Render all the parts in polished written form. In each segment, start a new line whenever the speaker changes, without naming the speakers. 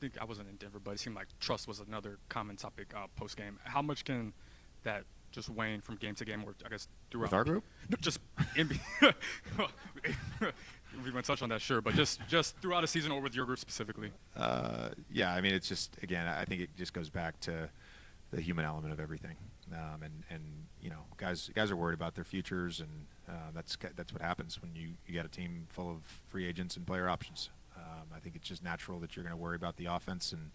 think I wasn't in Denver, but it seemed like trust was another common topic post game. How much can that just wane from game to game, or I guess
With
throughout?
our group?
No, just we might touch on that, sure, but just throughout a season or with your group specifically.
Yeah, I mean, it's just, again, I think it just goes back to the human element of everything. And you know, guys are worried about their futures, and that's what happens when you got a team full of free agents and player options. I think it's just natural that you're going to worry about the offense, and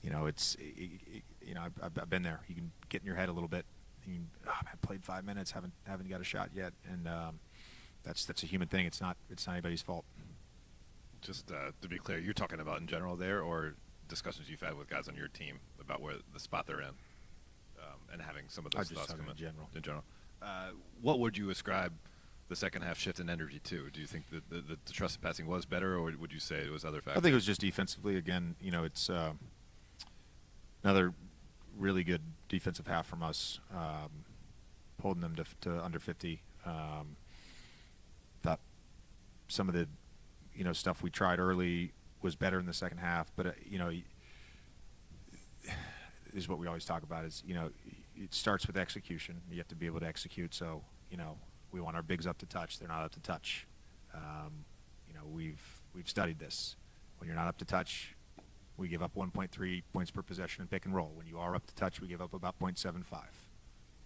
you know, you know, I've been there. You can get in your head a little bit. You can, oh man, played 5 minutes, haven't got a shot yet, and that's a human thing. It's not anybody's fault.
Just to be clear, you're talking about in general there, or discussions you've had with guys on your team about where the spot they're in, and having some of those thoughts come
in general.
In general, what would you ascribe the second half shift in energy to? Do you think that the trusted passing was better, or would you say it was other factors?
I think it was just defensively. Again, you know, it's another really good defensive half from us, holding them to under 50. Thought some of the, you know, stuff we tried early was better in the second half, but you know, this is what we always talk about, is, you know, it starts with execution. You have to be able to execute. So, you know, we want our bigs up to touch. They're not up to touch. You know, we've studied this. When you're not up to touch, we give up 1.3 points per possession in pick and roll. When you are up to touch, we give up about 0.75.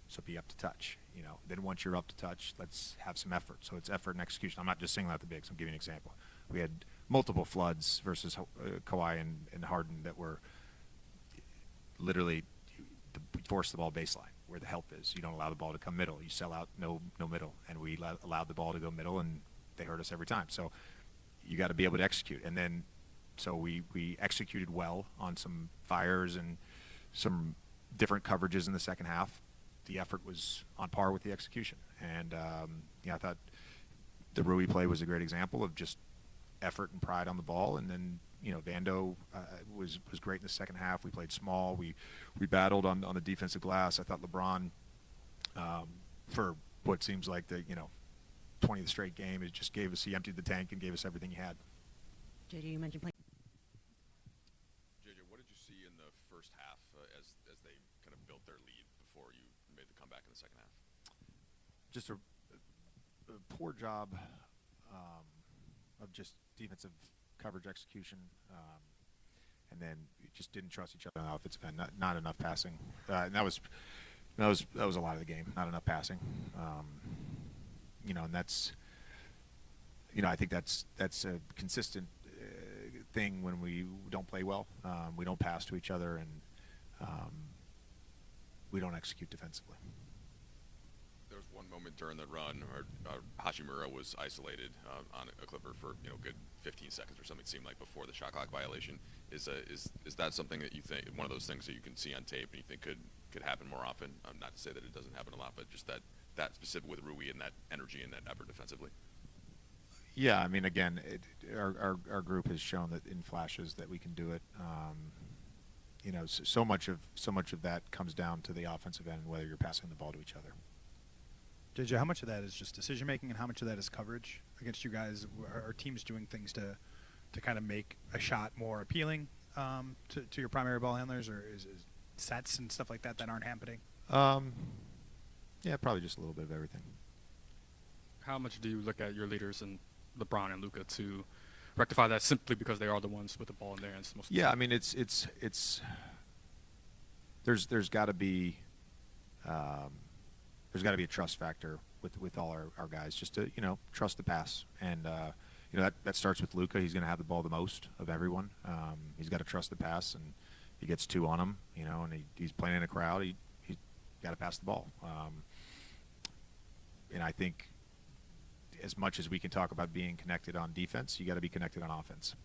So be up to touch. You know, then once you're up to touch, let's have some effort. So it's effort and execution. I'm not just singling out the bigs. I'm giving you an example. We had multiple floods versus Kawhi and Harden that were literally force the ball baseline where the help is. You don't allow the ball to come middle. You sell out no middle, and we allowed the ball to go middle, and they hurt us every time. So you got to be able to execute. And then so we executed well on some fires and some different coverages in the second half. The effort was on par with the execution, and yeah, I thought the Rui play was a great example of just effort and pride on the ball. And then, you know, Vando was great in the second half. We played small. We battled on the defensive glass. I thought LeBron, for what seems like the, you know, 20th straight game, it just gave us, he emptied the tank and gave us everything he had.
JJ, you mentioned playing.
JJ, what did you see in the first half as they kind of built their lead before you made the comeback in the second half?
Just a poor job of just defensive coverage execution, and then just didn't trust each other on the offensive end. Not enough passing, and that was a lot of the game. Not enough passing, you know, and that's, you know, I think that's a consistent thing when we don't play well. We don't pass to each other, and we don't execute defensively.
There was one moment during the run where Hachimura was isolated on a Clipper for, you know, good 15 seconds or something. It seemed like before the shot clock violation. Is that something that you think, one of those things that you can see on tape and you think could happen more often? Not to say that it doesn't happen a lot, but just that specific with Rui and that energy and that effort defensively.
Yeah, I mean, again, our group has shown that in flashes that we can do it. You know, so much of that comes down to the offensive end, whether you're passing the ball to each other.
JJ, how much of that is just decision making, and how much of that is coverage against you guys? Are teams doing things to kind of make a shot more appealing to your primary ball handlers, or is sets and stuff like that aren't happening?
Yeah, probably just a little bit of everything.
How much do you look at your leaders and LeBron and Luka to rectify that, simply because they are the ones with the ball in their hands most of the time?
Yeah, I mean, it's there's got to be a trust factor with all our guys, just to, you know, trust the pass. And you know, that starts with Luka. He's going to have the ball the most of everyone. He's got to trust the pass, and he gets two on him, you know, and he's playing in a crowd. He's got to pass the ball. And I think as much as we can talk about being connected on defense, you got to be connected on offense.